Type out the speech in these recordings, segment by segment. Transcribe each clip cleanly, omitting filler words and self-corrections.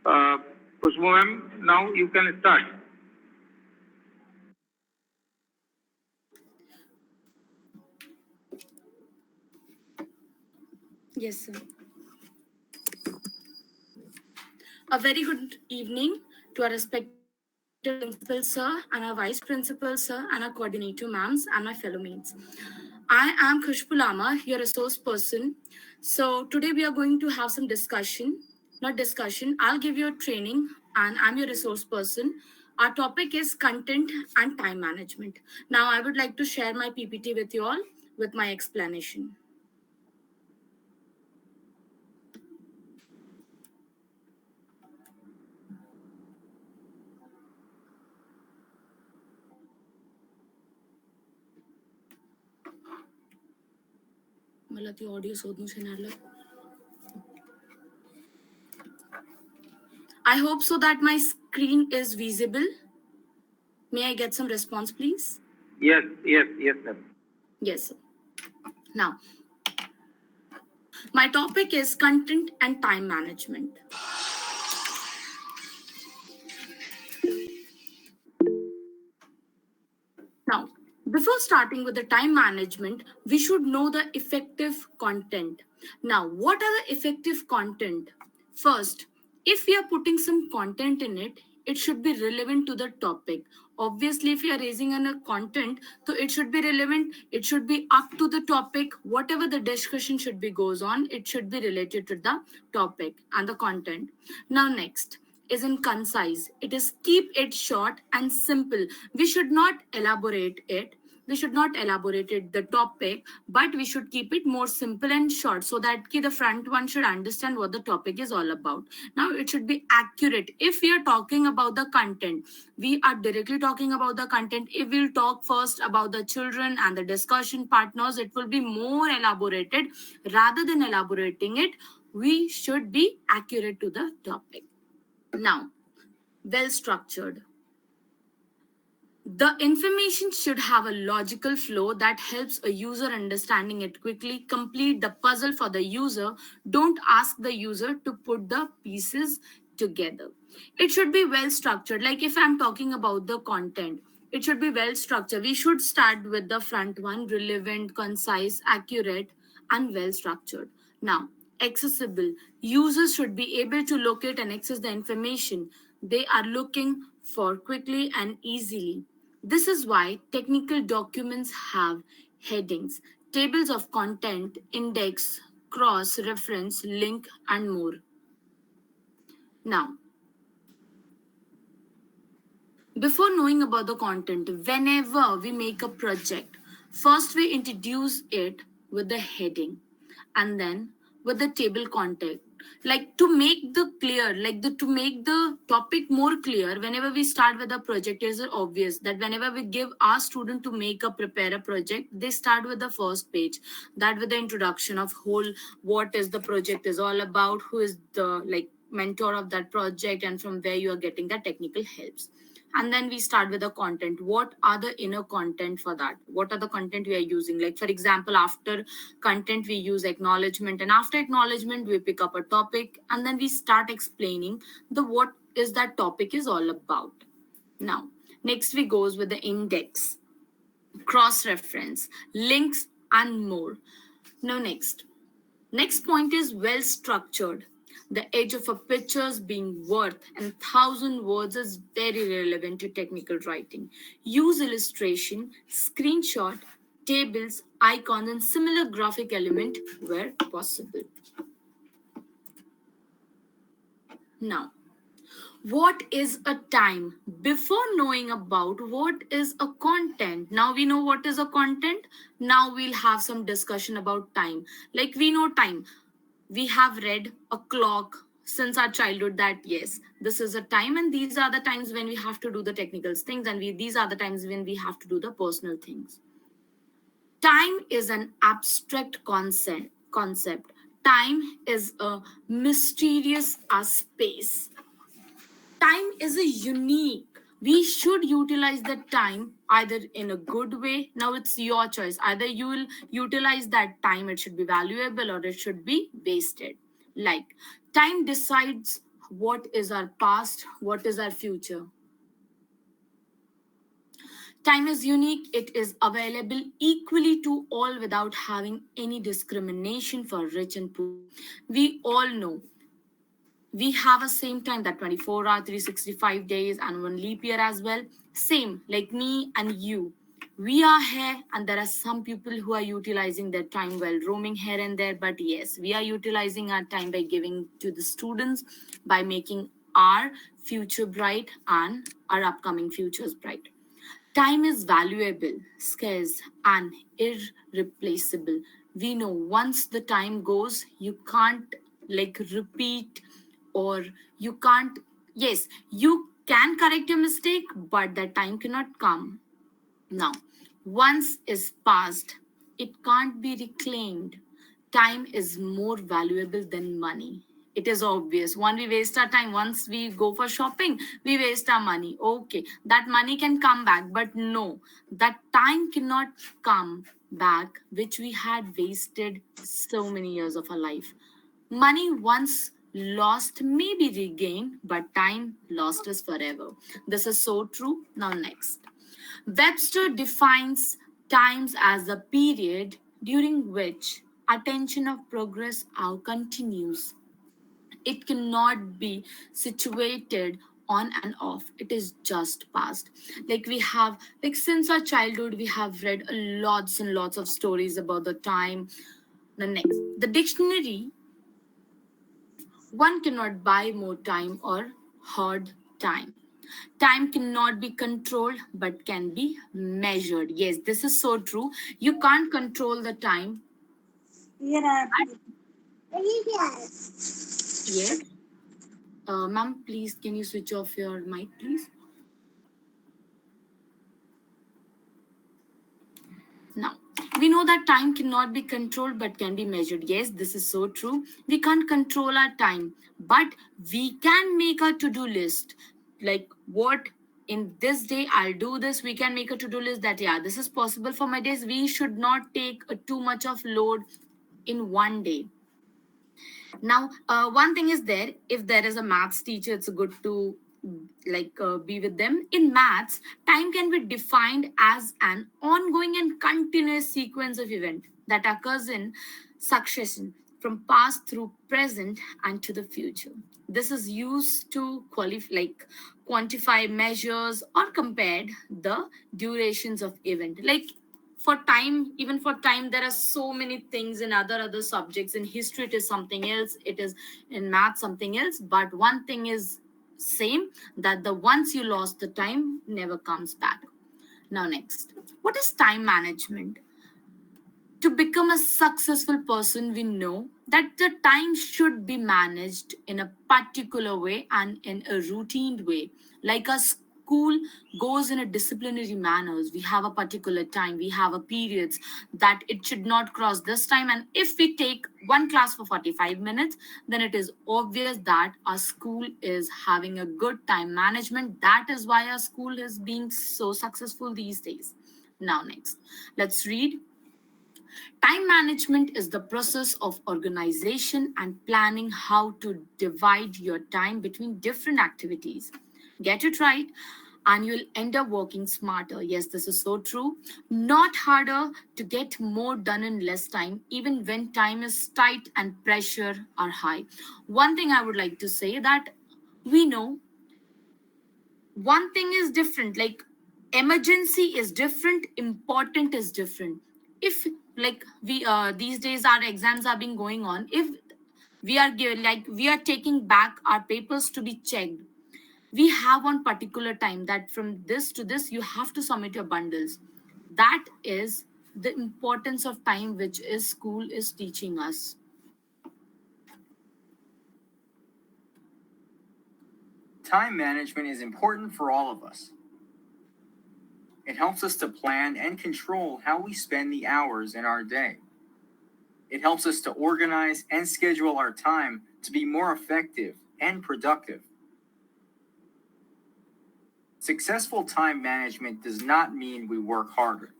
Uh, Khusboo ma'am, now you can start. Yes, sir. A very good evening to our respected principal, sir, and our vice principal, sir, and our coordinator, ma'ams, and my fellow mates. I am Khusboo Lama, your resource person. So today we are going to have some discussion. Not discussion, I'll give you a training, and I'm your resource person. Our topic is content and time management. Now I would like to share my PPT with you all with my explanation. मला ती audio शोधून शेणारला. I hope so that my screen is visible. May I get some response, please? Yes, sir. Yes, sir. Now, my topic is content and time management. Now, before starting with the time management, we should know the effective content. Now, what are the effective content? First, if we are putting some content in it, it should be relevant to the topic. Obviously, if you are raising a content, so it should be relevant, it should be up to the topic, whatever the discussion should be goes on, it should be related to the topic and the content. Now, next, isn't concise. It is keep it short and simple. We should not elaborate it. We should not elaborate it, the topic, but we should keep it more simple and short so that the front one should understand what the topic is all about. Now, it should be accurate. If we are talking about the content, we are directly talking about the content. If we'll talk first about the children and the discussion partners, it will be more elaborated. Rather than elaborating it, we should be accurate to the topic. Now, well structured. The information should have a logical flow that helps a user understanding it quickly. Complete the puzzle for the user. Don't ask the user to put the pieces together. It should be well structured. Like if I'm talking about the content, it should be well structured. We should start with the front one, relevant, concise, accurate, and well structured. Now, accessible. Users should be able to locate and access the information they are looking for quickly and easily. This is why technical documents have headings, tables of content, index, cross reference, link, and more. Now, before knowing about the content, whenever we make a project, first we introduce it with the heading and then with the table content. Like to make the clear, to make the topic more clear, whenever we start with a project, it is obvious that whenever we give our student to prepare a project, they start with the first page, that with the introduction of whole, what is the project is all about, who is the mentor of that project, and from where you are getting the technical helps. And then we start with the content. What are the inner content for that? What are the content we are using? Like for example, after content we use acknowledgement, and after acknowledgement we pick up a topic, and then we start explaining the what is that topic is all about. Now, next we goes with the index, cross reference, links, and more. Now, next point is well structured. The edge of a picture's being worth and 1,000 words is very relevant to technical writing. Use illustration, screenshot, tables, icons, and similar graphic element where possible. Now, what is a time? Before knowing about what is a content, now we know what is a content. Now we'll have some discussion about time. Like we know time, we have read a clock since our childhood that yes, this is a time, and these are the times when we have to do the technical things, and these are the times when we have to do the personal things. Time is an abstract concept. Time is a mysterious as space. Time is a unique. We should utilize the time either in a good way. Now it's your choice. Either you will utilize that time, it should be valuable, or it should be wasted. Like time decides what is our past, what is our future. Time is unique, it is available equally to all without having any discrimination for rich and poor. We all know we have a same time, that 24 hour 365 days and one leap year as well. Same like me and you, we are here, and there are some people who are utilizing their time well roaming here and there, but yes, we are utilizing our time by giving to the students, by making our future bright and our upcoming futures bright. Time is valuable, scarce, and irreplaceable. We know once the time goes, you can't like repeat, or you can't, yes, you can correct your mistake, but that time cannot come. Now, once is past, it can't be reclaimed. Time is more valuable than money. It is obvious. When we waste our time, once we go for shopping, we waste our money. Okay, that money can come back, but no, that time cannot come back, which we had wasted so many years of our life. Money once lost may be regained, but time lost is forever. This is so true. Now, next. Webster defines times as a period during which attention of progress continues. It cannot be situated on and off. It is just past. Like we have, like since our childhood, we have read lots and lots of stories about the time. The next, the dictionary, one cannot buy more time or hoard time. Time cannot be controlled but can be measured. Yes, this is so true. You can't control the time. Yes. Ma'am, please, can you switch off your mic, please? Now, we know that time cannot be controlled but can be measured. Yes, this is so true. We can't control our time, but we can make a to do list. Like, what in this day I'll do this. We can make a to do list that, yeah, this is possible for my days. We should not take too much of load in one day. Now, one thing is there, if there is a maths teacher, it's good to be with them. In maths, time can be defined as an ongoing and continuous sequence of event that occurs in succession from past through present and to the future. This is used to quantify measures or compare the durations of event. Like for time, even for time, there are so many things in other subjects. In history it is something else, it is in math something else, but one thing is same, that the once you lost the time never comes back. Now, next, what is time management? To become a successful person, we know that the time should be managed in a particular way and in a routine way. Like a school goes in a disciplinary manners. We have a particular time, we have a periods that it should not cross this time. And if we take one class for 45 minutes, then it is obvious that our school is having a good time management. That is why our school is being so successful these days. Now, next, let's read. Time management is the process of organization and planning how to divide your time between different activities. Get it right, and you'll end up working smarter. Yes, this is so true. Not harder, to get more done in less time, even when time is tight and pressure are high. One thing I would like to say that we know one thing is different, like emergency is different, important is different. If we these days our exams are being going on, if we are we are taking back our papers to be checked, we have one particular time that from this to this you have to submit your bundles. That is the importance of time which is school is teaching us. Time management is important for all of us. It helps us to plan and control how we spend the hours in our day. It helps us to organize and schedule our time to be more effective and productive. Successful time management does not mean we work harder.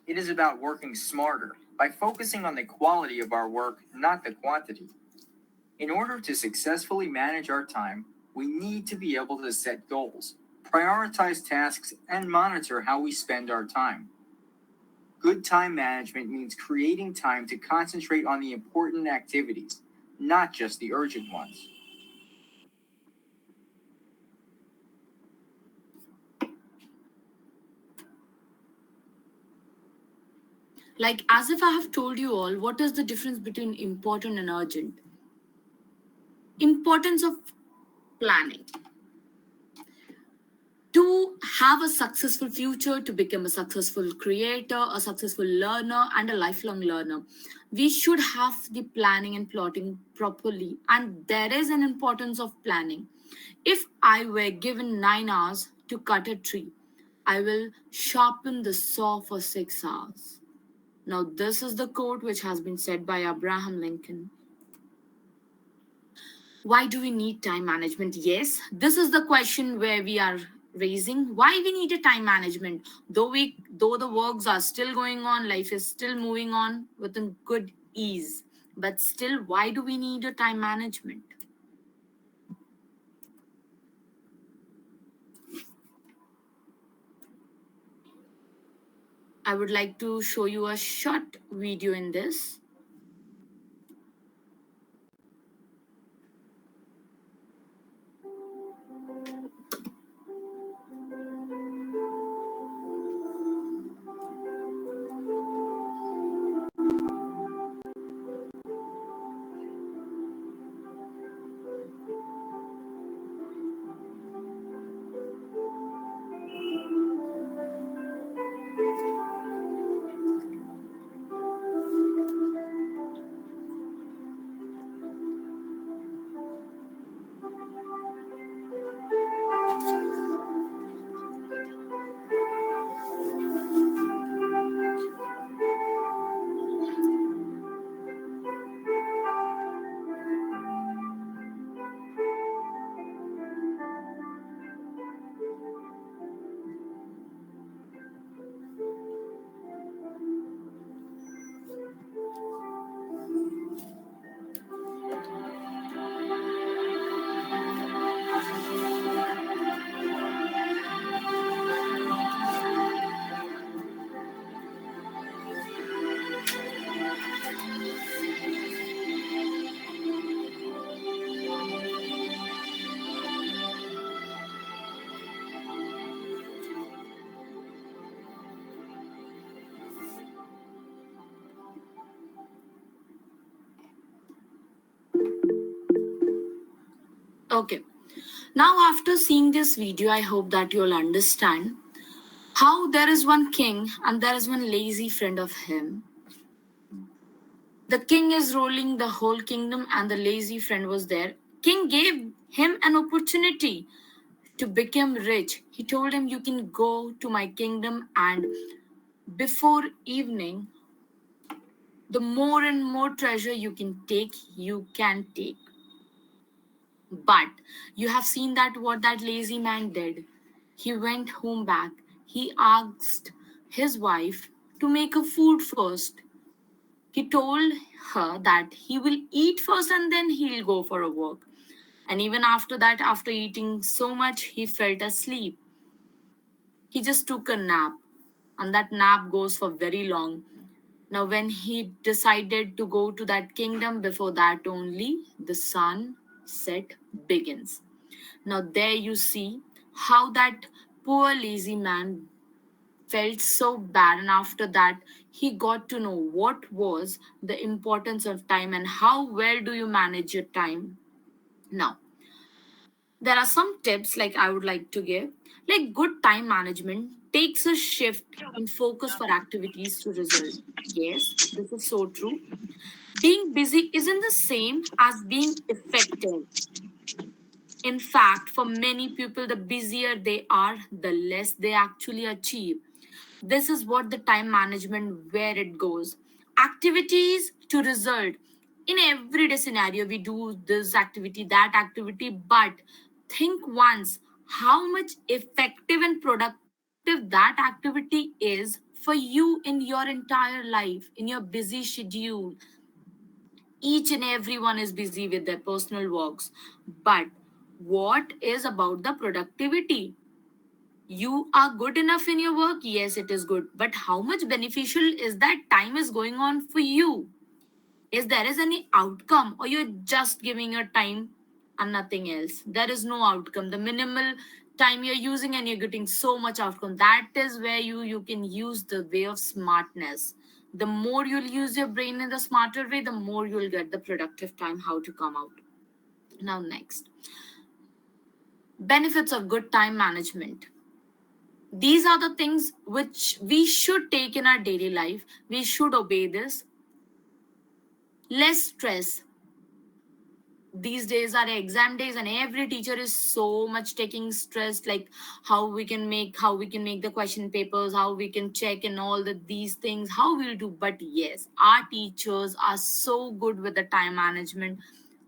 It is about working smarter by focusing on the quality of our work, not the quantity. In order to successfully manage our time, we need to be able to set goals, prioritize tasks, and monitor how we spend our time. Good time management means creating time to concentrate on the important activities, not just the urgent ones. Like, as if I have told you all, what is the difference between important and urgent? Importance of planning. To have a successful future, to become a successful creator, a successful learner, and a lifelong learner, we should have the planning and plotting properly. And there is an importance of planning. If I were given 9 hours to cut a tree, I will sharpen the saw for 6 hours. Now, this is the quote which has been said by Abraham Lincoln. Why do we need time management? Yes, this is the question where we are raising. Why we need a time management? Though the works are still going on, life is still moving on with a good ease. But still, why do we need a time management? I would like to show you a short video in this. Okay. Now, after seeing this video, I hope that you'll understand how there is one king and there is one lazy friend of him. The king is ruling the whole kingdom, and the lazy friend was there. King gave him an opportunity to become rich. He told him, "You can go to my kingdom, and before evening, the more and more treasure you can take, you can take." But you have seen that what that lazy man did. He went home back. He asked his wife to make a food first. He told her that he will eat first and then he'll go for a walk. And even after that, after eating so much, he felt asleep. He just took a nap, and that nap goes for very long. Now, when he decided to go to that kingdom, before that only the sunset begins. Now, there you see how that poor lazy man felt so bad, and after that he got to know what was the importance of time and how well do you manage your time. Now, there are some tips like I would like to give. Like, good time management takes a shift in focus for activities to result. Yes, this is so true. Being busy isn't the same as being effective. In fact, for many people, the busier they are, the less they actually achieve. This is what the time management where it goes. Activities to result. In everyday scenario, we do this activity, that activity, but think once how much effective and productive that activity is for you in your entire life, in your busy schedule. Each and everyone is busy with their personal works. But what is about the productivity? You are good enough in your work, yes, it is good. But how much beneficial is that time is going on for you? Is there is any outcome, or you're just giving your time and nothing else? There is no outcome. The minimal time you're using and you're getting so much outcome. That is where you can use the way of smartness. The more you'll use your brain in the smarter way, the more you'll get the productive time how to come out. Now next, benefits of good time management. These are the things which we should take in our daily life. We should obey this. Less stress. These days are exam days and every teacher is so much taking stress, like how we can make the question papers, how we can check and all these things, how we'll do. But yes, our teachers are so good with the time management.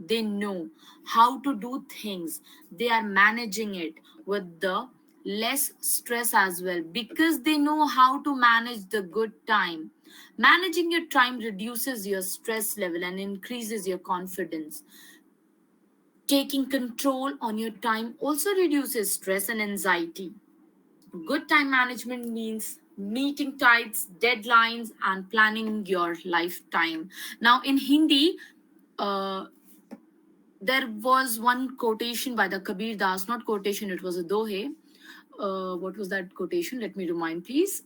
They know how to do things. They are managing it with the less stress as well, because they know how to manage the good time. Managing your time reduces your stress level and increases your confidence. Taking control on your time also reduces stress and anxiety. Good time management means meeting tights, deadlines, and planning your lifetime. Now, in Hindi, uh, there was one quotation by the Kabir Das, not quotation, it was a dohe. What was that quotation? Let me remind, please.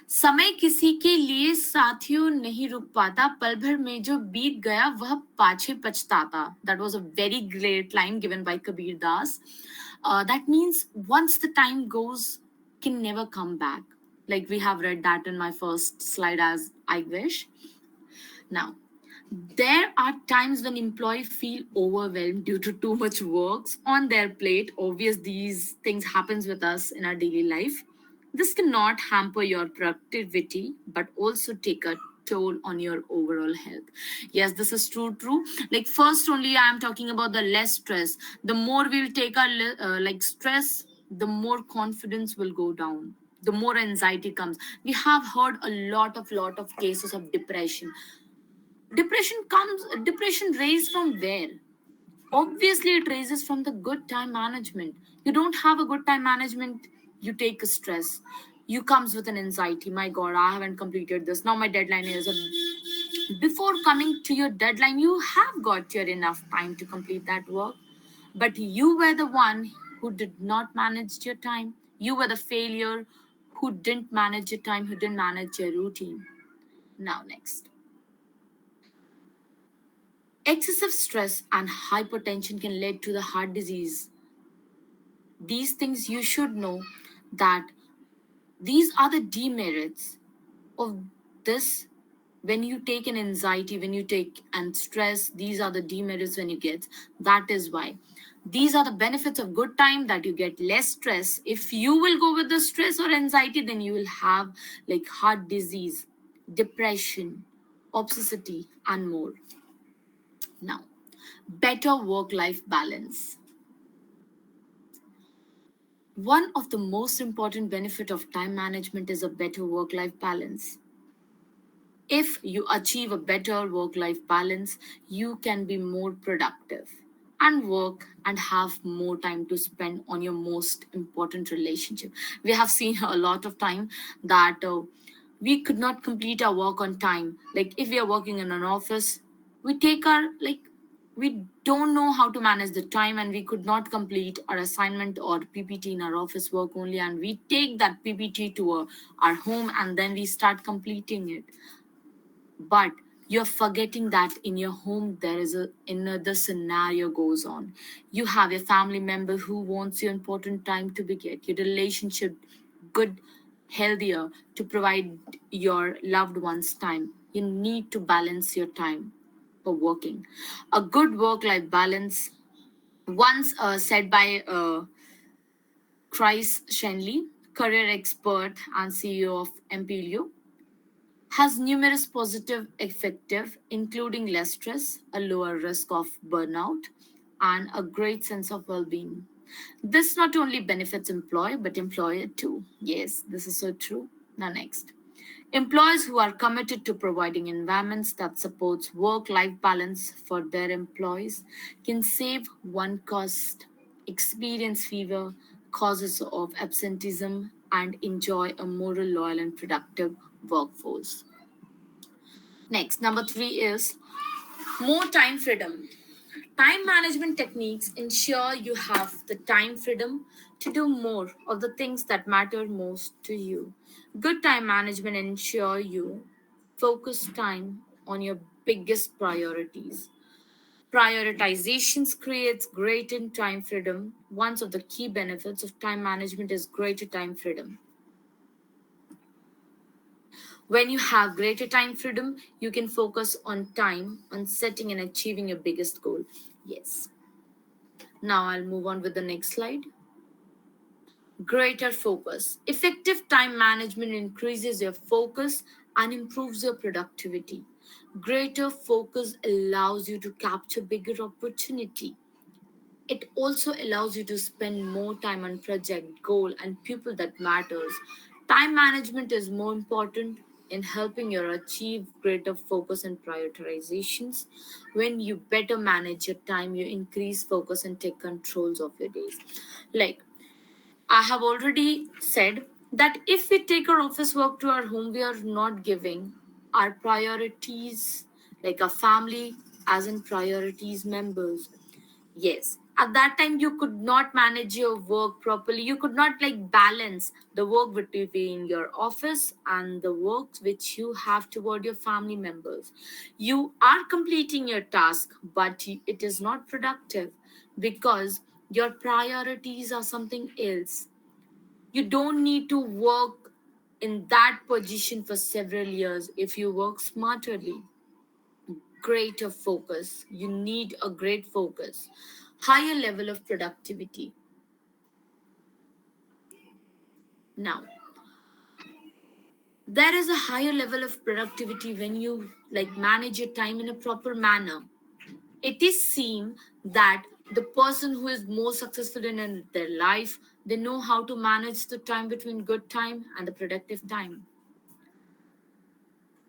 समय किसी के लिए साथियों नहीं रुक पाता, पल भर में जो बीत गया वह पाछे पछताता. That was a very great line given by Kabir Das. That means once the time goes, can never come back. Like we have read that in my first slide as I wish. Now, there are times when employees feel overwhelmed due to too much works on their plate. Obvious these things happens with us in our daily life. This cannot hamper your productivity, but also take a toll on your overall health. Yes, this is true. Like first only I am talking about the less stress. The more we'll take our like stress, the more confidence will go down. The more anxiety comes. We have heard a lot of cases of depression. Depression raised from where? Obviously it raises from the good time management. You don't have a good time management, you take a stress, you comes with an anxiety. My god, I haven't completed this, now my deadline is before coming to your deadline you have got your enough time to complete that work, but you were the one who did not manage your time. You were the failure who didn't manage your time, who didn't manage your routine. Now next, excessive stress and hypertension can lead to the heart disease. These things you should know, that these are the demerits of this. When you take an anxiety, when you take and stress, these are the demerits when you get. That is why. These are the benefits of good time, that you get less stress. If you will go with the stress or anxiety, then you will have like heart disease, depression, obesity, and more. Now, better work life balance. One of the most important benefit of time management is a better work life balance. If you achieve a better work life balance, you can be more productive and work and have more time to spend on your most important relationship. We have seen a lot of time that we could not complete our work on time. Like if we are working in an office, we take our like we don't know how to manage the time and we could not complete our assignment or ppt in our office work only, and we take that ppt to our home and then we start completing it. But you're forgetting that in your home there is another scenario goes on. You have a family member who wants your important time to be get your relationship good, healthier, to provide your loved ones time. You need to balance your time for working. A good work life balance, once said by Chris Shenley, career expert and CEO of Empilio, has numerous positive effective, including less stress, a lower risk of burnout, and a great sense of well-being. This not only benefits employee but employer too. Yes, this is so true. Now next, Employees who are committed to providing environments that supports work-life balance for their employees can save one cost, experience fewer causes of absenteeism, and enjoy a more loyal and productive workforce. Next, number three is more time freedom. Time management techniques ensure you have the time freedom to do more of the things that matter most to you. Good time management ensure you focus time on your biggest priorities. Prioritizations creates greater time freedom. One of the key benefits of time management is greater time freedom. When you have greater time freedom, you can focus on time on setting and achieving your biggest goal. Yes. Now I'll move on with the next slide. Greater focus. Effective time management increases your focus and improves your productivity. Greater focus allows you to capture bigger opportunity. It also allows you to spend more time on project, goal, and people that matters. Time management is more important in helping you achieve greater focus and prioritizations. When you better manage your time, you increase focus and take controls of your days. Like I have already said that if we take our office work to our home, we are not giving our priorities like our family as in priorities members. Yes, at that time you could not manage your work properly. You could not like balance the work between your office and the work which you have toward your family members. You are completing your task, but it is not productive because your priorities are something else. You don't need to work in that position for several years if you work smarterly. Greater focus. You need a great focus. Higher level of productivity. Now, there is a higher level of productivity when you like manage your time in a proper manner. It is seen that the person who is more successful in their life, they know how to manage the time between good time and the productive time.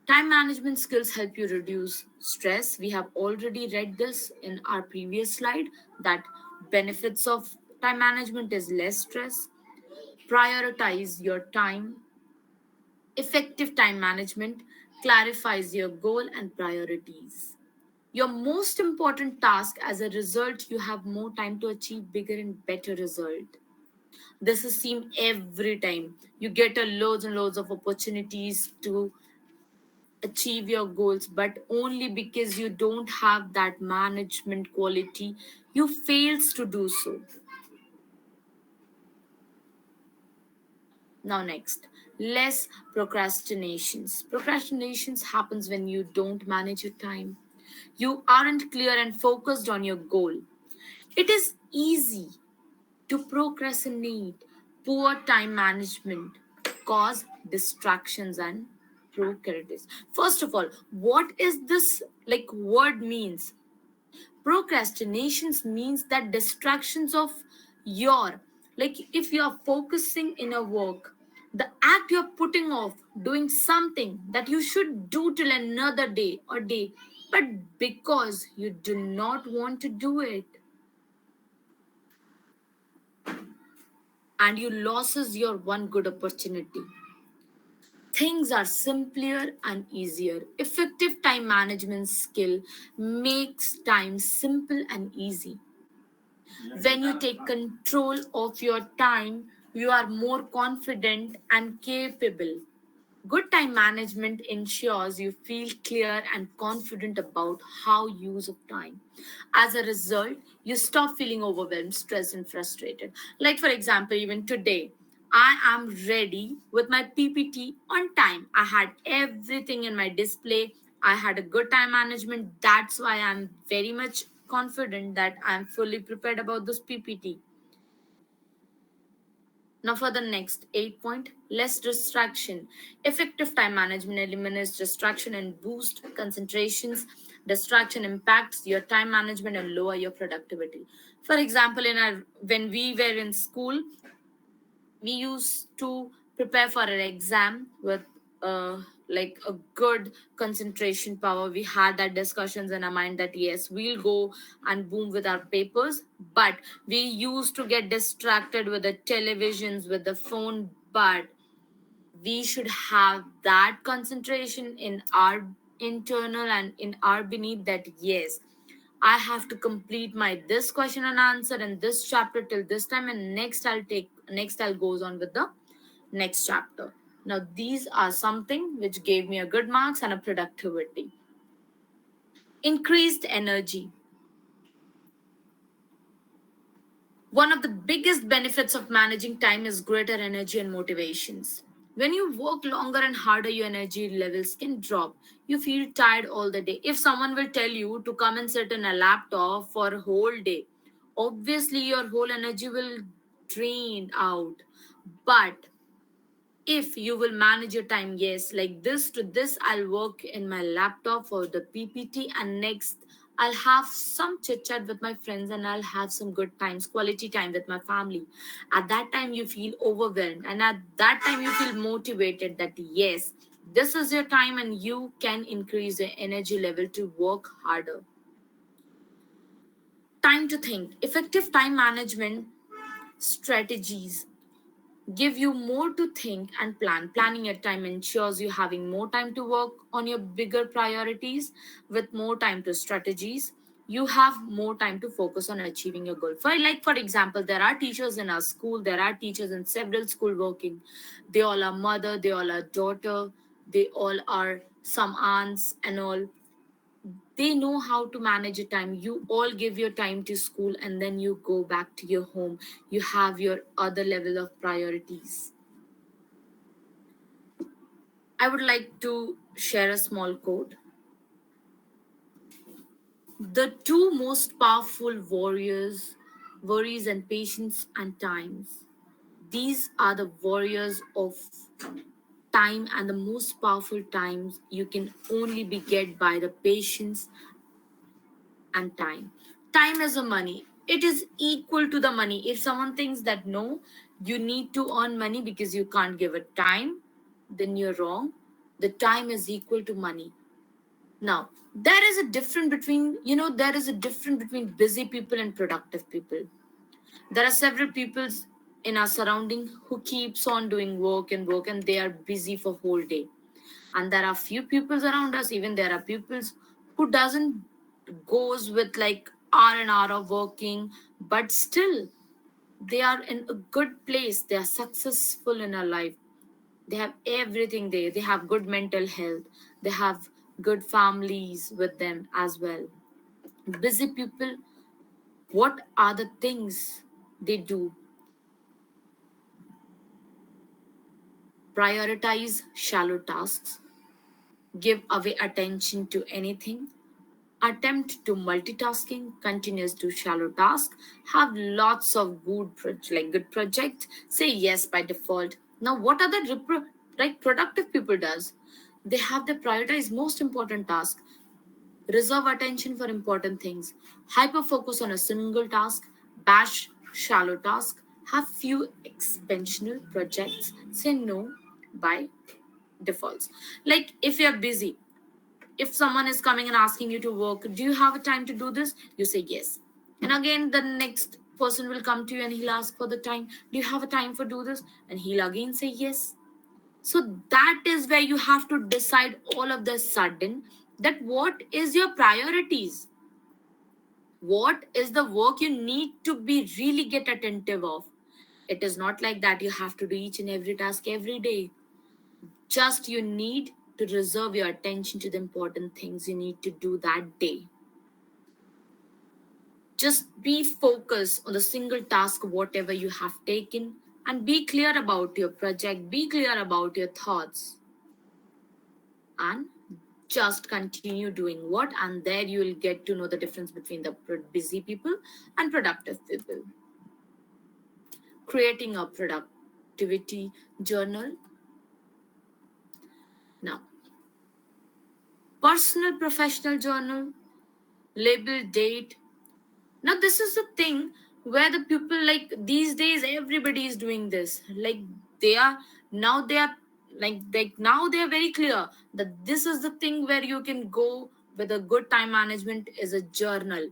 Time management skills help you reduce stress. We have already read this in our previous slide that benefits of time management is less stress. Prioritize your time. Effective time management clarifies your goal and priorities. Your most important task as a result, you have more time to achieve bigger and better result. This is seen every time. You get a loads and loads of opportunities to achieve your goals, but only because you don't have that management quality, you fails to do so. Now next, less procrastinations. Procrastinations happens when you don't manage your time. You aren't clear and focused on your goal. It is easy to procrastinate. Poor time management cause distractions and procrastination. First of all, what is this like word means? Procrastinations means that distractions of your like if you are focusing in a work, the act you're putting off doing something that you should do till another day or day, but because you do not want to do it and you loses your one good opportunity. Things are simpler and easier. Effective time management skill makes time simple and easy. When you take control of your time, you are more confident and capable. Good time management ensures you feel clear and confident about how use of time. As a result, you stop feeling overwhelmed, stressed, and frustrated. Like for example, even today, I am ready with my PPT on time. I had everything in my display. I had a good time management. That's why I'm very much confident that I'm fully prepared about this PPT. Now, for the next 8 point, less distraction. Effective time management eliminates distraction and boost concentrations. Distraction impacts your time management and lower your productivity. For example, in our when we were in school, we used to prepare for an exam with like a good concentration power. We had that discussions in our mind that yes, we'll go and boom with our papers, but we used to get distracted with the televisions, with the phone. But we should have that concentration in our internal and in our beneath, that yes, I have to complete my this question and answer in this chapter till this time, and next I'll goes on with the next chapter. Now these are something which gave me a good marks and a productivity. Increased energy. One of the biggest benefits of managing time is greater energy and motivations. When you work longer and harder, your energy levels can drop. You feel tired all the day. If someone will tell you to come and sit in a laptop for a whole day, obviously your whole energy will drain out. But if you will manage your time, yes, like this to this, I'll work in my laptop for the PPT, and next I'll have some chit chat with my friends, and I'll have some good times, quality time with my family. At that time you feel overwhelmed, and at that time you feel motivated that yes, this is your time and you can increase your energy level to work harder. Time to think. Effective time management strategies give you more to think and plan. Planning your time ensures you having more time to work on your bigger priorities. With more time to strategies, you have more time to focus on achieving your goal. For example, there are teachers in our school, there are teachers in several school working. They all are mother, they all are daughter, they all are some aunts and all. They know how to manage your time. You all give your time to school and then you go back to your home. You have your other level of priorities. I would like to share a small quote. The two most powerful warriors, worries and patience and times. These are the warriors of time, and the most powerful times you can only be get by the patience and time. Time is a money. It is equal to the money. If someone thinks that no, you need to earn money because you can't give it time, then you're wrong. The time is equal to money. Now, there is a difference between, there is a difference between busy people and productive people. There are several people in our surrounding who keeps on doing work and work, and they are busy for whole day. And there are few people around us, even there are pupils who doesn't goes with like hour and hour of working, but still they are in a good place. They are successful in our life. They have everything there. They have good mental health. They have good families with them as well. Busy people, what are the things they do? Prioritize shallow tasks, give away attention to anything, attempt to multitasking, continues to shallow task, have lots of good project, say yes by default. Now what are the productive people does? They have the prioritize most important task, reserve attention for important things, hyper focus on a single task, bash shallow task, have few expansional projects, say no by defaults. Like if you're busy, if someone is coming and asking you to work, do you have a time to do this? You say yes. And again, the next person will come to you and he'll ask for the time. Do you have a time for do this? And he'll again say yes. So that is where you have to decide all of the sudden that what is your priorities? What is the work you need to be really get attentive of? It is not like that you have to do each and every task every day. Just you need to reserve your attention to the important things you need to do that day. Just be focused on the single task, whatever you have taken, and be clear about your project, be clear about your thoughts, and just continue doing what, and there you will get to know the difference between the busy people and productive people. Creating a productivity journal. Now, personal professional journal, label date. Now, this is the thing where the people like these days, everybody is doing this. Like they are now, they are Like now they are very clear that this is the thing where you can go with a good time management is a journal.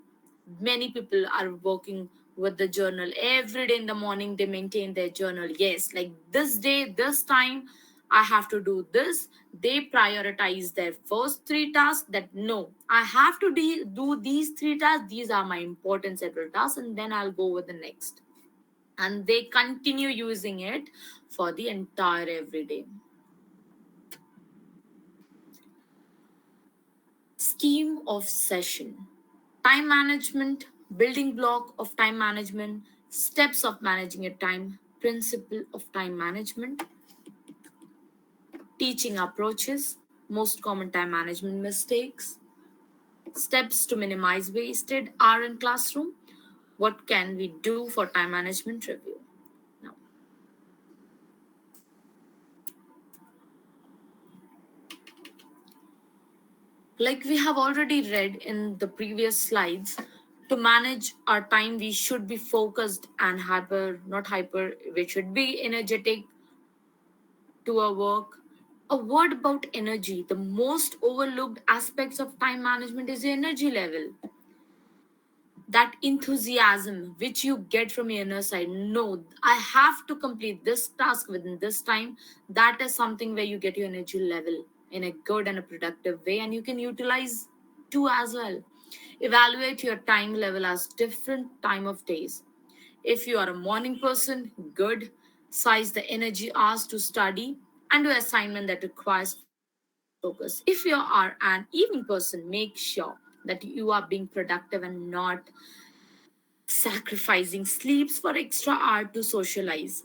Many people are working with the journal every day. In the morning they maintain their journal. Yes, like this day, this time I have to do this. They prioritize their first three tasks, that no, I have to do these three tasks, these are my important several tasks, and then I'll go with the next. And they continue using it for the entire everyday. Scheme of session. Time management, building block of time management, steps of managing your time, principle of time management, teaching approaches, most common time management mistakes, steps to minimize wasted hour in classroom, what can we do for time management review. Now, like we have already read in the previous slides, to manage our time, we should be focused and not hyper, we should be energetic to our work. A word about energy. The most overlooked aspects of time management is the energy level. That enthusiasm which you get from your inner side. No, I have to complete this task within this time. That is something where you get your energy level in a good and a productive way, and you can utilize too as well. Evaluate your time level as different time of days. If you are a morning person, good. Size the energy hours to study and do assignment that requires focus. If you are an evening person, make sure that you are being productive and not sacrificing sleeps for extra hour to socialize.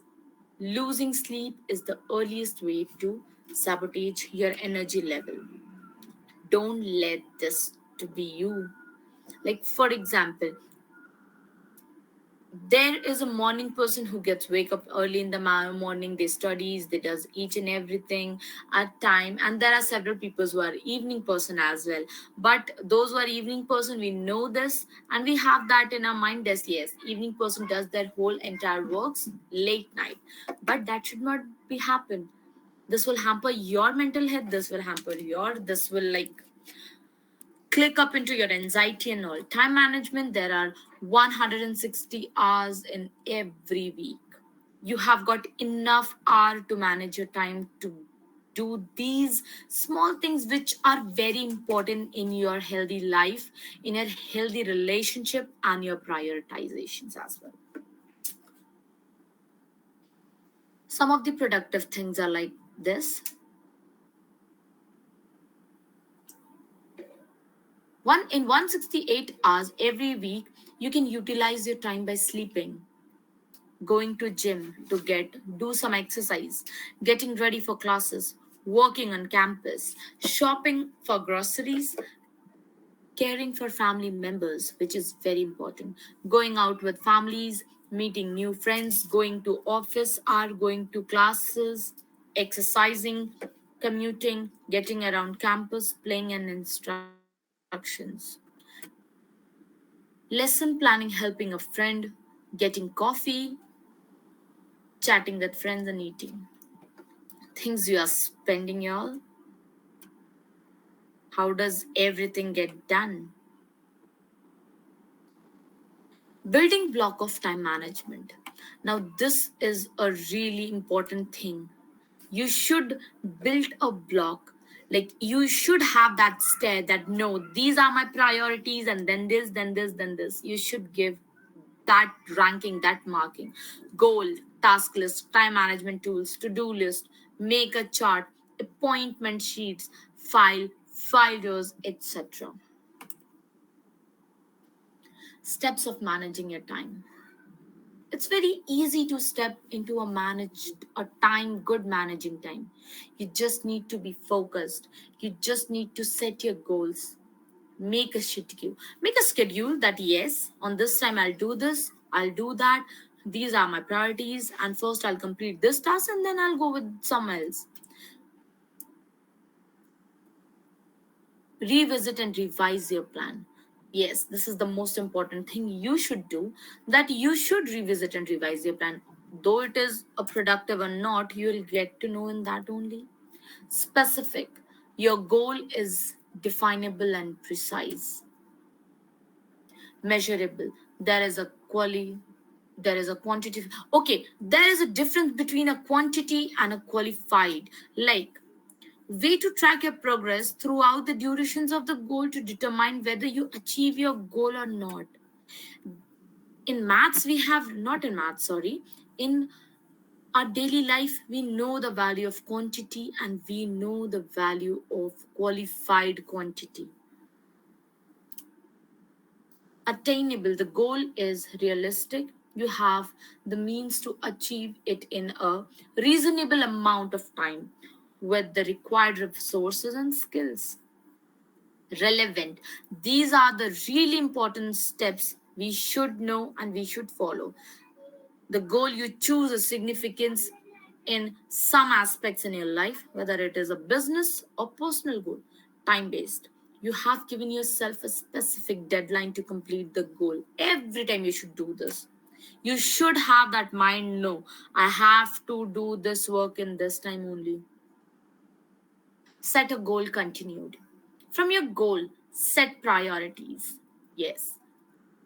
Losing sleep is the earliest way to sabotage your energy level. Don't let this to be you. Like for example, there is a morning person who gets wake up early in the morning, they studies, they does each and everything at time, and there are several people who are evening person as well. But those who are evening person, we know this and we have that in our mind that yes, evening person does their whole entire works late night, but that should not be happen. This will hamper your mental health, this will hamper your, this will like click up into your anxiety and all. Time management, there are 160 hours in every week. You have got enough hour to manage your time to do these small things which are very important in your healthy life, in your healthy relationship, and your prioritizations as well. Some of the productive things are like this. One in 168 hours every week, you can utilize your time by sleeping, going to gym to do some exercise, getting ready for classes, working on campus, shopping for groceries, caring for family members, which is very important, going out with families, meeting new friends, going to office or going to classes, exercising, commuting, getting around campus, playing and instructions, lesson planning, helping a friend, getting coffee, chatting with friends and eating. Things you are spending, y'all. How does everything get done? Building block of time management. Now, this is a really important thing. You should build a block. Like you should have that stare that no, these are my priorities, and then this, then this, then this. You should give that ranking, that marking. Goal, task list, time management tools, to do list, make a chart, appointment sheets, file, folders, etc. Steps of managing your time. It's very easy to step into a time, good managing time. You just need to be focused. You just need to set your goals. Make a schedule that yes, on this time I'll do this, I'll do that. These are my priorities, and first I'll complete this task and then I'll go with some else. Revisit and revise your plan. Yes, this is the most important thing you should do, that you should revisit and revise your plan Though it is a productive or not, you'll get to know in that only. Specific. Your goal is definable and precise. Measurable. There is a quali there is a quantity. Okay, there is a difference between a quantity and a qualified. Like way to track your progress throughout the durations of the goal to determine whether you achieve your goal or not. In maths, we have not in maths, sorry. In our daily life, we know the value of quantity and we know the value of qualified quantity. Attainable, the goal is realistic. You have the means to achieve it in a reasonable amount of time with the required resources and skills. Relevant, these are the really important steps we should know and we should follow. The goal you choose is significance in some aspects in your life, whether it is a business or personal goal. Time based, you have given yourself a specific deadline to complete the goal. Every time you should do this, you should have that mind, no, I have to do this work in this time only. Set a goal continued. From your goal, set priorities. Yes,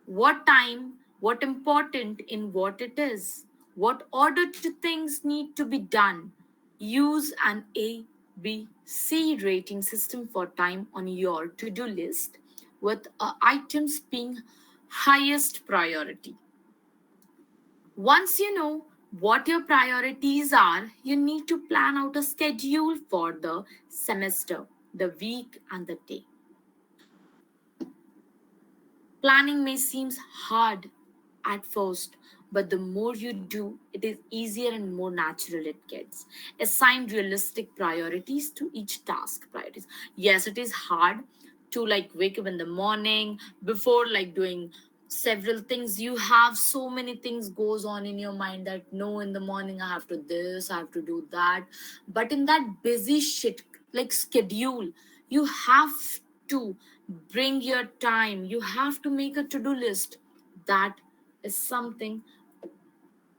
what time, what important in what it is, what order to things need to be done. Use an ABC rating system for time on your to-do list with items being highest priority. Once you know what your priorities are, you need to plan out a schedule for the semester, the week, and the day. Planning may seem hard at first, but the more you do, it is easier and more natural it gets. Assign realistic priorities to each task. Priorities. Yes, it is hard to like wake up in the morning before like doing several things. You have so many things goes on in your mind that no, in the morning I have to this, I have to do that. But in that busy shit like schedule, you have to bring your time, you have to make a to-do list. That is something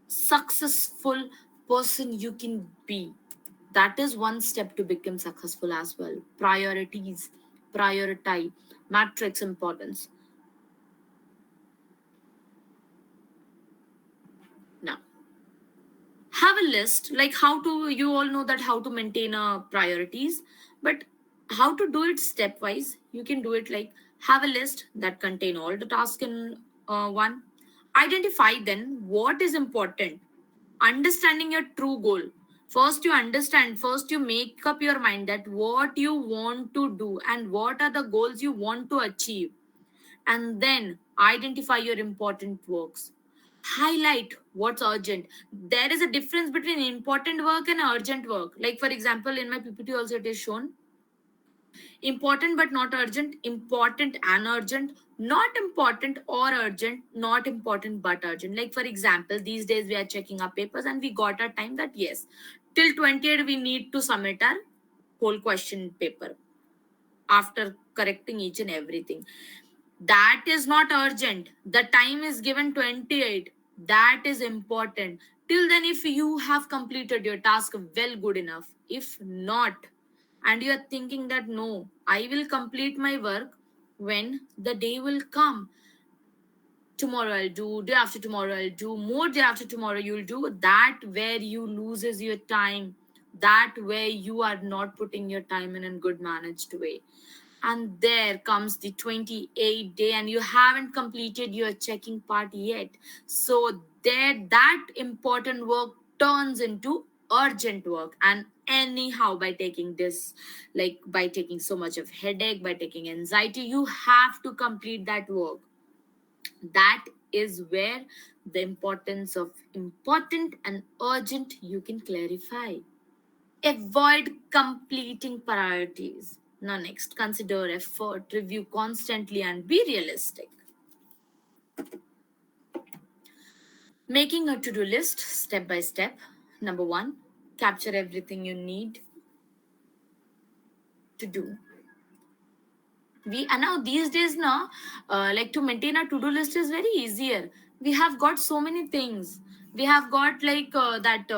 successful person you can be. That is one step to become successful as well. Priorities, prioritize, matrix importance. Now have a list, like how to, you all know that how to maintain priorities, but how to do it stepwise. You can do it like have a list that contain all the tasks in one. Identify then what is important. Understanding your true goal. First you understand, first you make up your mind that what you want to do and what are the goals you want to achieve, and then identify your important works. Highlight what's urgent. There is a difference between important work and urgent work. Like for example, in my PPT also it is shown important but not urgent, important and urgent, not important or urgent, not important but urgent. Like for example, these days we are checking our papers and we got our time that yes, till 20th we need to submit our whole question paper after correcting each and everything. That is not urgent. The time is given 28. That is important. Till then, if you have completed your task well, good enough. If not, and you are thinking that no, I will complete my work when the day will come. Tomorrow I'll do, day after tomorrow I'll do, more day after tomorrow you'll do. That where you loses your time. That where you are not putting your time in a good managed way, and there comes the 28th day and you haven't completed your checking part yet. So there that important work turns into urgent work. And anyhow, by taking this, like by taking so much of headache, by taking anxiety, you have to complete that work. That is where the importance of important and urgent you can clarify. Avoid completing priorities. Now, next, consider effort, review constantly, and be realistic. Making a to do list step by step. Number one, capture everything you need to do. We and now these days now, like to maintain a to do list is very easier. We have got so many things. We have got like that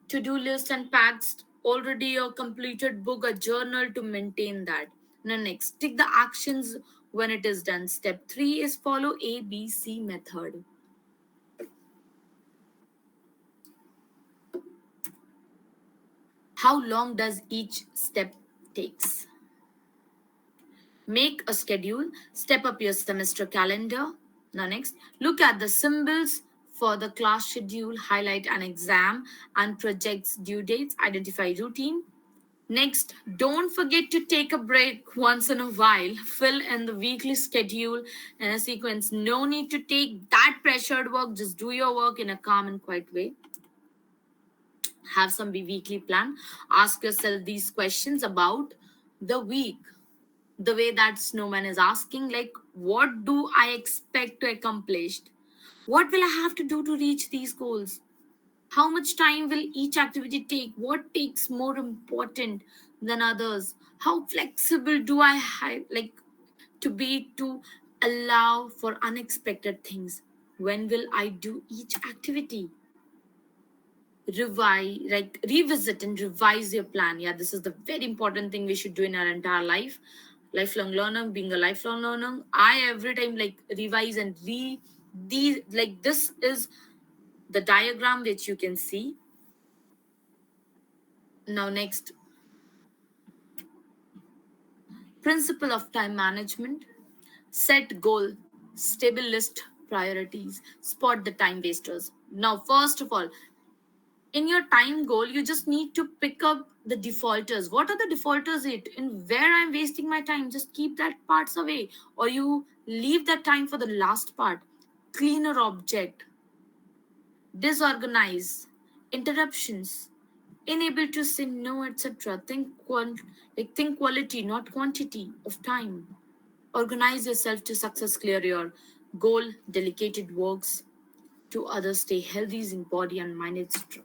to-do list and packs already a completed book, a journal to maintain that. Now next, take the actions when it is done. Step 3 is follow ABC method. How long does each step takes? Make a schedule, step up your semester calendar. Now next, look at the symbols for the class schedule, highlight an exam and projects due dates, identify routine. Next, don't forget to take a break once in a while. Fill in the weekly schedule in a sequence. No need to take that pressured work. Just do your work in a calm and quiet way. Have some weekly plan. Ask yourself these questions about the week. The way that snowman is asking, like, what do I expect to accomplish? What will I have to do to reach these goals? How much time will each activity take? What takes more important than others? How flexible do I have, like, to be to allow for unexpected things? When will I do each activity? Revise, like revisit and revise your plan. Yeah, this is the very important thing we should do in our entire life. Lifelong learner, being a lifelong learner, I every time like revise and these, like, this is the diagram which you can see. Now next, principle of time management. Set goal, stable list priorities, spot the time wasters. Now first of all, in your time goal, you just need to pick up the defaulters. What are the defaulters it in where I'm wasting my time? Just keep that parts away, or you leave that time for the last part. Cleaner object, disorganize, interruptions, unable to say no, etc. Think quality, not quantity of time. Organize yourself to success, clear your goal, delegated works to others, stay healthy in body and mind, etc.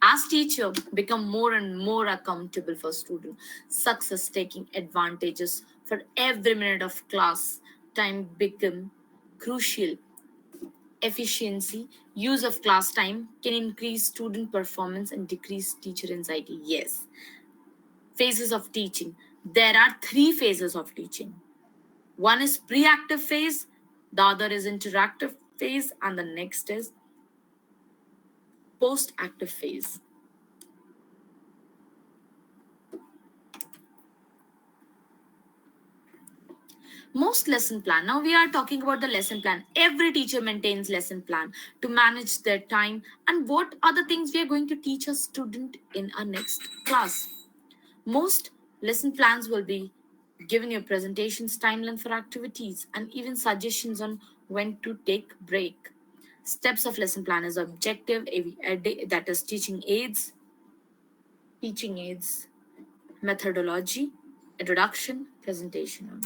As teacher, become more and more accountable for student success, taking advantages for every minute of class time become crucial. Efficiency, use of class time can increase student performance and decrease teacher anxiety. Yes. Phases of teaching. There are 3 phases of teaching. One is pre-active phase, the other is interactive phase, and the next is post-active phase. Most lesson plan, now we are talking about the lesson plan. Every teacher maintains lesson plan to manage their time and what are the things we are going to teach a student in our next class. Most lesson plans will be given your presentations, timeline for activities, and even suggestions on when to take break. Steps of lesson plan is objective, that is teaching aids, methodology, introduction, presentation.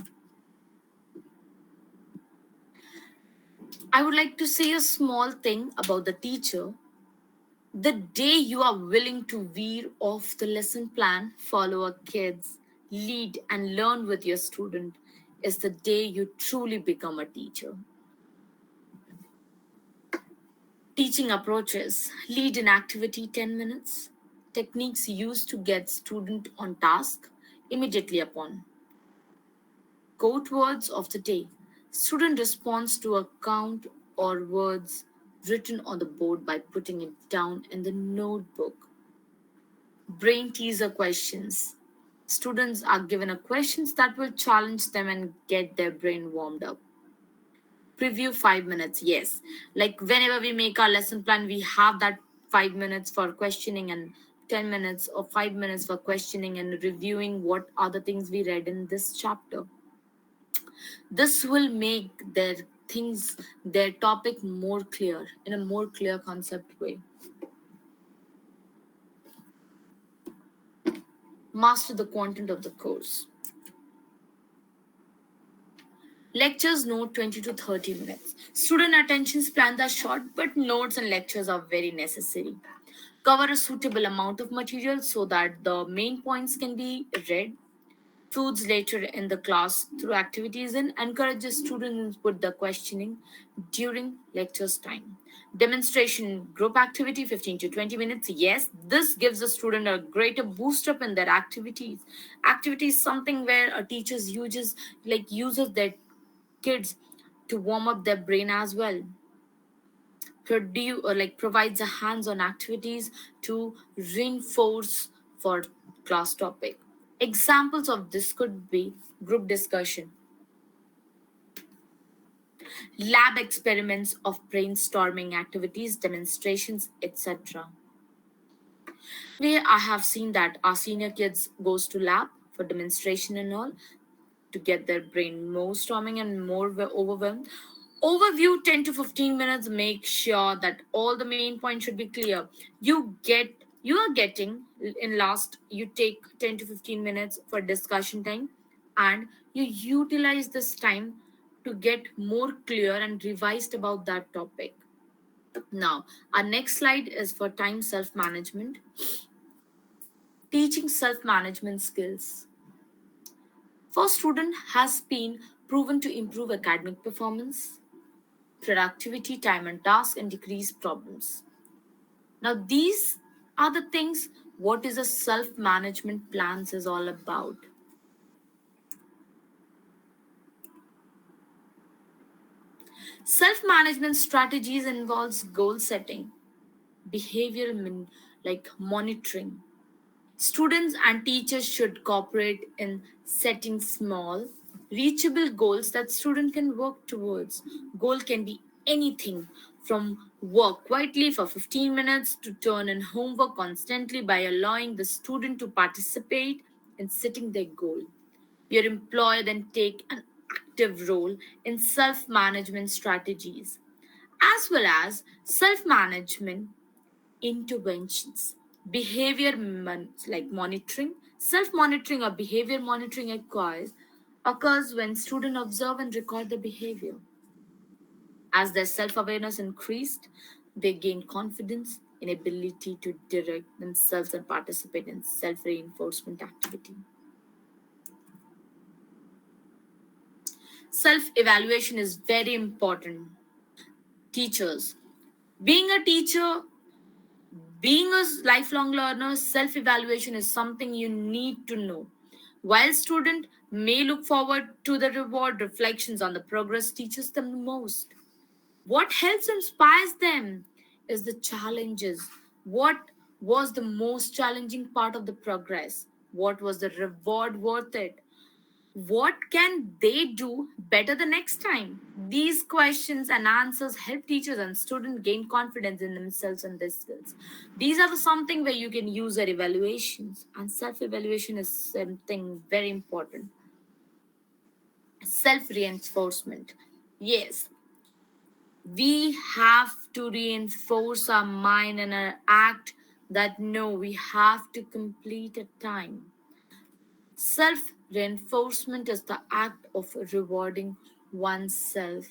I would like to say a small thing about the teacher. The day you are willing to veer off the lesson plan, follow a kids, lead and learn with your student is the day you truly become a teacher. Teaching approaches, lead an activity 10 minutes, techniques used to get student on task immediately upon. Quote words of the day. Student responds to a count or words written on the board by putting it down in the notebook. Brain teaser questions. Students are given a questions that will challenge them and get their brain warmed up. Preview 5 minutes. Yes. Like whenever we make our lesson plan, we have that 5 minutes for questioning and 10 minutes or 5 minutes for questioning and reviewing what are the things we read in this chapter. This will make their topic more clear in a more clear concept way. Master the content of the course. Lectures note 20 to 30 minutes. Student attention spans are short, but notes and lectures are very necessary. Cover a suitable amount of material so that the main points can be read. Foods later in the class through activities and encourages students to put the questioning during lectures time. Demonstration group activity 15 to 20 minutes. Yes, this gives the student a greater boost up in their activities. Activity is something where a teacher's uses their kids to warm up their brain as well. Provides a hands-on activities to reinforce for class topic. Examples of this could be group discussion, lab experiments of brainstorming activities, demonstrations, etc. Where I have seen that our senior kids goes to lab for demonstration and all to get their brain more storming and more overwhelmed. Overview 10 to 15 minutes. Make sure that all the main points should be clear. You are getting in last. You take 10 to 15 minutes for discussion time, and you utilize this time to get more clear and revised about that topic. Now, our next slide is for time self management. Teaching self management skills for student has been proven to improve academic performance, productivity, time and task, and decrease problems. Now, these are the things what is a self management plans is all about. Self management strategies involves goal setting, behavioral monitoring. Students and teachers should cooperate in setting small, reachable goals that student can work towards. Goal can be anything from work quietly for 15 minutes to turn in homework constantly by allowing the student to participate in setting their goal. Your employer then take an active role in self-management strategies as well as self-management interventions. Monitoring, self-monitoring or behavior monitoring occurs when students observe and record their behavior. As their self-awareness increased, they gain confidence in ability to direct themselves and participate in self-reinforcement activity. Self-evaluation is very important. Teachers. Being a teacher, being a lifelong learner, self evaluation is something you need to know. While student may look forward to the reward, reflections on the progress teaches them the most. What helps inspires them is the challenges. What was the most challenging part of the progress? What was the reward worth it? What can they do better the next time? These questions and answers help teachers and students gain confidence in themselves and their skills. These are the something where you can use their evaluations, and self-evaluation is something very important. Self-reinforcement. Yes, we have to reinforce our mind and our act that no, we have to complete a time. Self reinforcement is the act of rewarding oneself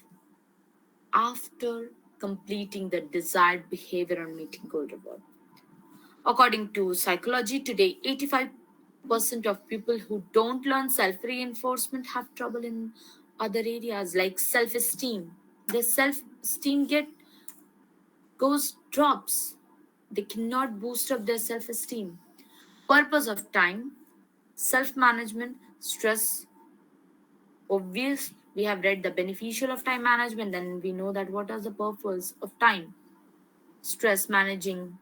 after completing the desired behavior and meeting goal reward. According to psychology, today 85% of people who don't learn self reinforcement have trouble in other areas like self esteem. Their self esteem get goes drops. They cannot boost up their self esteem. Purpose of time, self management, stress. Obvious, we have read the beneficial of time management, then we know that what is the purpose of time. Stress managing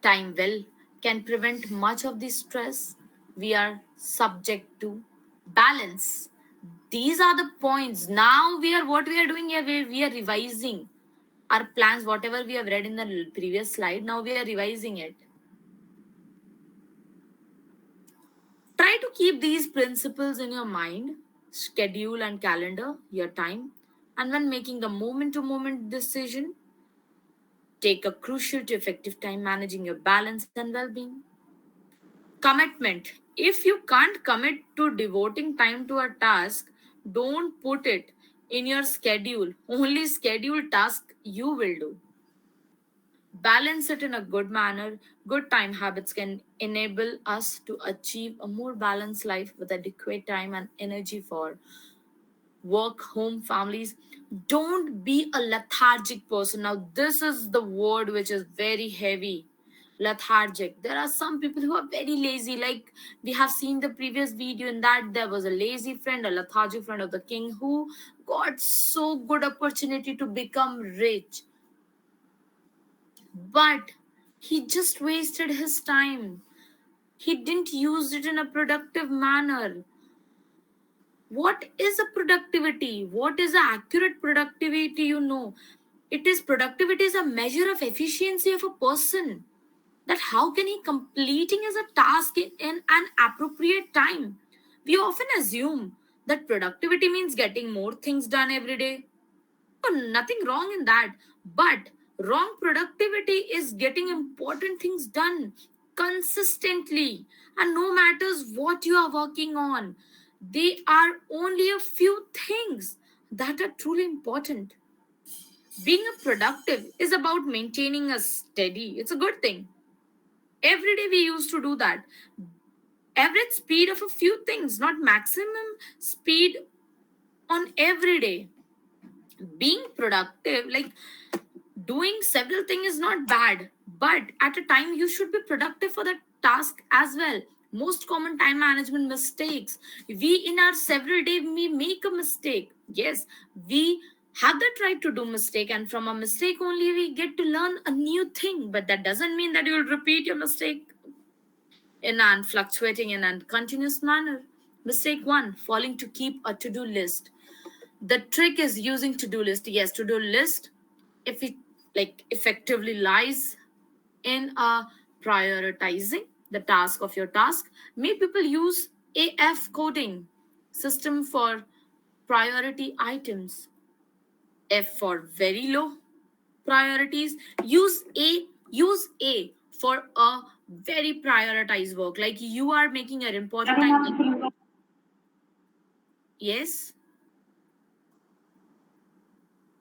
time well can prevent much of the stress we are subject to. Balance. These are the points. Now we are doing here, we are revising our plans, whatever we have read in the previous slide. Now we are revising it. Try to keep these principles in your mind, schedule and calendar your time, and when making the moment to moment decision, take a crucial to effective time managing your balance and well being. Commitment. If you can't commit to devoting time to a task, don't put it in your schedule. Only scheduled task you will do. Balance it in a good manner. Good time habits can enable us to achieve a more balanced life with adequate time and energy for work, home, families. Don't be a lethargic person. Now, this is the word which is very heavy. Lethargic. There are some people who are very lazy. Like we have seen the previous video, in that there was a lazy friend, a lethargic friend of the king who got so good opportunity to become rich, but he just wasted his time. He didn't use it in a productive manner. What is a productivity? What is a accurate productivity? It is productivity is a measure of efficiency of a person, that how can he completing as a task in an appropriate time. We often assume that productivity means getting more things done every day. Oh, nothing wrong in that. But wrong productivity is getting important things done consistently. And no matters what you are working on, they are only a few things that are truly important. Being a productive is about maintaining a steady. It's a good thing. Every day we used to do that. Average speed of a few things, not maximum speed on every day. Being productive, like doing several things is not bad, but at a time you should be productive for the task as well. Most common time management mistakes, we in our several day we make a mistake. Yes, we have the right to do mistake, and from a mistake only we get to learn a new thing, but that doesn't mean that you will repeat your mistake in an fluctuating in a continuous manner. Mistake one, falling to keep a to-do list. The trick is using to-do list. Yes, to-do list, if it like effectively lies in prioritizing the task of your task. May people use AF coding system for priority items. F for very low priorities. Use A for a very prioritized work. Like you are making an important time. Yes,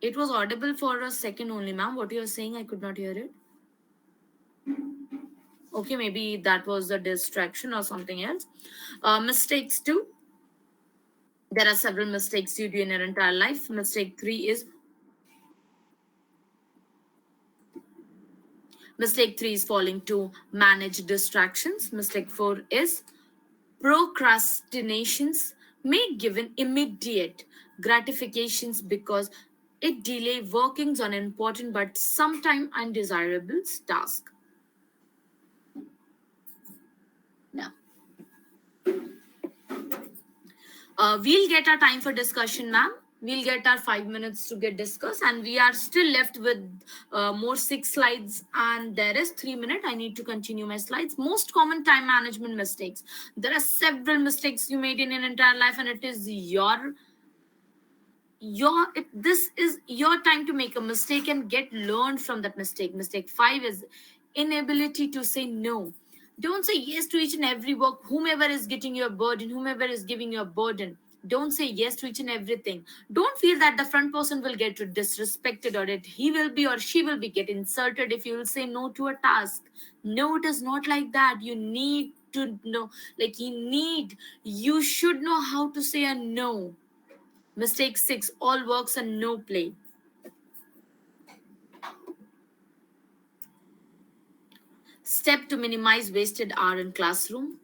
it was audible for a second only, ma'am. What you are saying, I could not hear it. Okay, maybe that was a distraction or something else. Mistakes too. There are several mistakes you do in your entire life. Mistake 3 is falling to manage distractions. Mistake 4 is procrastinations may given immediate gratifications because it delay workings on important but sometimes undesirable task. Now, we'll get our time for discussion, ma'am. We'll get our 5 minutes to get discussed, and we are still left with more 6 slides, and there is 3 minutes. I need to continue my slides. Most common time management mistakes. There are several mistakes you made in an entire life, and it is this is your time to make a mistake and get learned from that mistake. Mistake 5 is inability to say no. Don't say yes to each and every work, whomever is getting your burden, whomever is giving you a burden. Don't say yes to each and everything. Don't feel that the front person will get disrespected, or that he will be or she will be get insulted if you will say no to a task. No, it is not like that. You need to know, like you should know how to say a no. Mistake 6, all works and no play. Step to minimize wasted hour in classroom.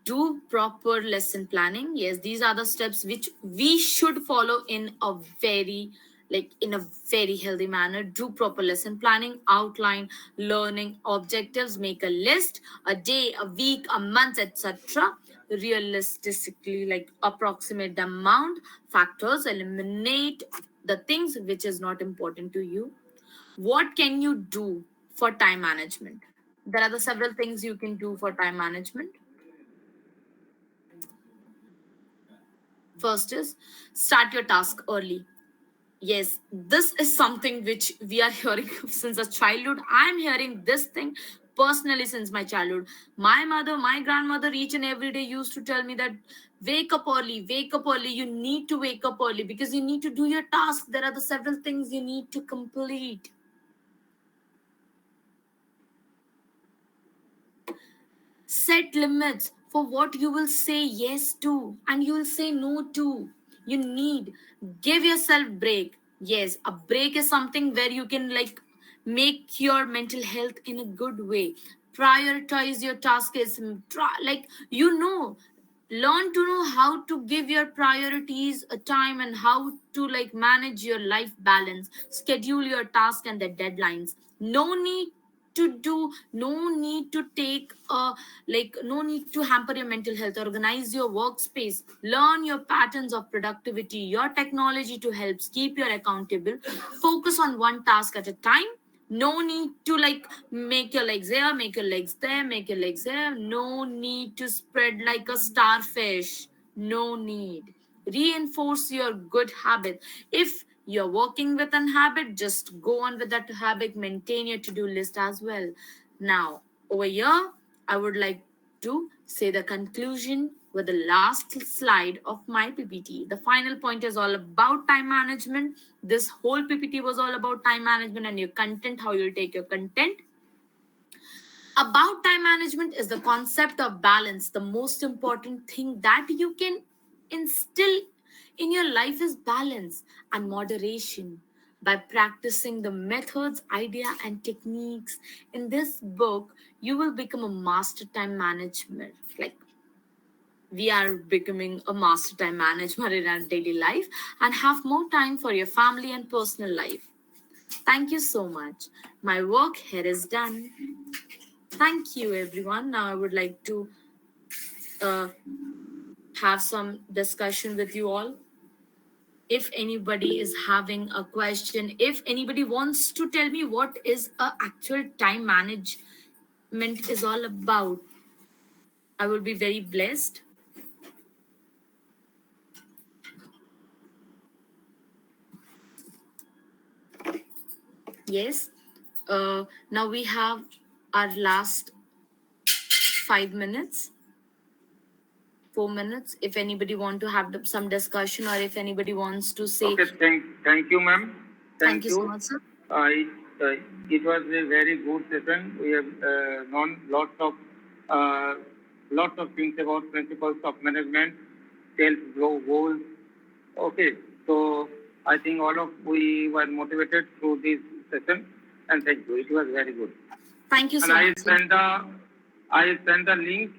Do proper lesson planning. Yes, these are the steps which we should follow in a very healthy manner. Do proper lesson planning, outline learning objectives, make a list, a day, a week, a month, etc. Realistically, like approximate the amount, factors, eliminate the things which is not important to you. What can you do for time management? There are the several things you can do for time management. First is start your task early. Yes, this is something which we are hearing since a childhood. I'm hearing this thing personally since my childhood. My mother, my grandmother, each and every day used to tell me that wake up early, wake up early. You need to wake up early because you need to do your task. There are the several things you need to complete. Set limits for what you will say yes to and you will say no to. You need, give yourself break. Yes, a break is something where you can like make your mental health in a good way. Prioritize your task is like learn to know how to give your priorities a time and how to like manage your life balance, schedule your task and the deadlines. No need to take no need to hamper your mental health. Organize your workspace, learn your patterns of productivity, your technology to help keep you accountable. Focus on one task at a time. No need to like make your legs here, make your legs there, make your legs there. No need to spread like a starfish. No need. Reinforce your good habit. If you're working with an habit, just go on with that habit. Maintain your to-do list as well. Now, over here, I would like to say the conclusion with the last slide of my PPT. The final point is all about time management. This whole PPT was all about time management and your content, how you'll take your content. About time management is the concept of balance. The most important thing that you can instill in your life is balance and moderation. By practicing the methods, idea, and techniques in this book, you will become a master time management. Like we are becoming a master time management in our daily life and have more time for your family and personal life. Thank you so much. My work here is done. Thank you, everyone. Now I would like to uh, have some discussion with you all. If anybody is having a question, if anybody wants to tell me what is a actual time management is all about, I would be very blessed. Yes. Now we have our last 5 minutes, 4 minutes. If anybody want to have some discussion or if anybody wants to say. Okay, thank you, ma'am. Thank you so much, sir. It was a very good session. We have known uh, lots of things about principles of management, goals. Okay, so I think all of we were motivated through this session, and thank you. It was very good. Thank you so And much, sir. I send the link.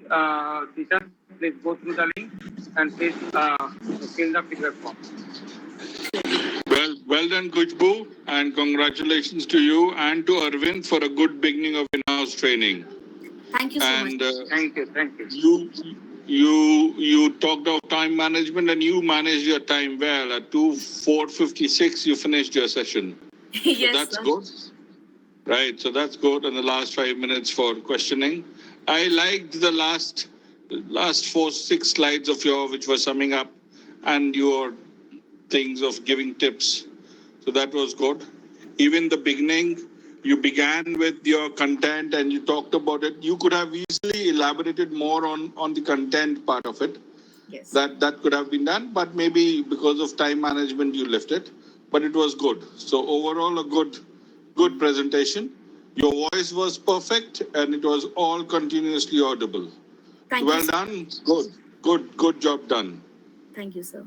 Teachers, please go through the link and please fill the feedback form. Well done, Khusboo, and congratulations to you and to Arvind for a good beginning of in-house training. Thank you so And much. Thank you. you talked of time management and you managed your time well. At 4:56, you finished your session. Yes, That's sir. good. Right, so that's good. And the last 5 minutes for questioning. I liked the last 6 slides of your, which were summing up, and your things of giving tips. So that was good. Even the beginning, you began with your content and you talked about it. You could have easily elaborated more on the content part of it. Yes. That could have been done, but maybe because of time management, you left it. But it was good. So overall, a good presentation. Your voice was perfect and it was all continuously audible. Thank Well you. done. Good job done. Thank you, sir.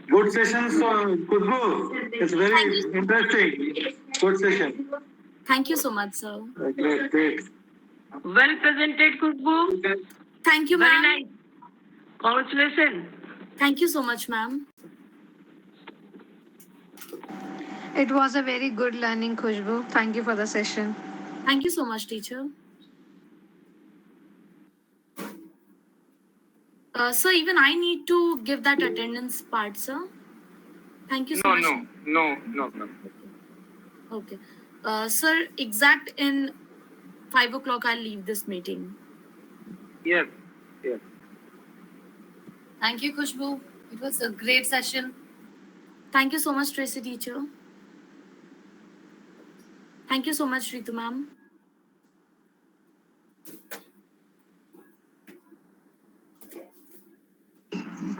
Good session, Khusboo. It's very interesting. Good session. Thank you so much, sir. Great. Well presented, Khusboo. Thank you, Very ma'am. nice. Congratulations. Thank you so much, ma'am. It was a very good learning, Khusboo. Thank you for the session. Thank you so much, teacher. Sir, even I need to give that attendance part, sir. Thank you so much. No. Okay. Sir, exact in 5 o'clock, I'll leave this meeting. Yes. Thank you, Khusboo. It was a great session. Thank you so much, Tracy teacher. Thank you so much, Ritu ma'am.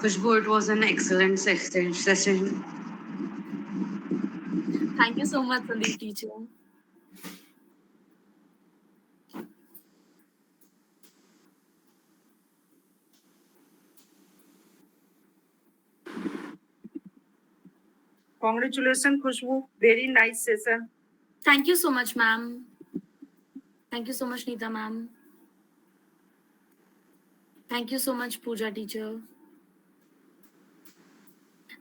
Khusboo, it was an excellent session. Thank you so much, Sandeep teacher. Congratulations, Khusboo. Very nice session. Thank you so much, ma'am. Thank you so much, Neeta ma'am. Thank you so much, Pooja teacher.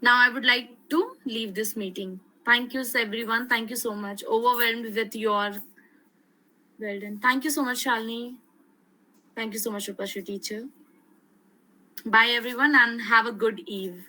Now I would like to leave this meeting. Thank you, everyone. Thank you so much. Overwhelmed with your well done. Thank you so much, Shalini. Thank you so much, Rupashi teacher. Bye, everyone, and have a good eve.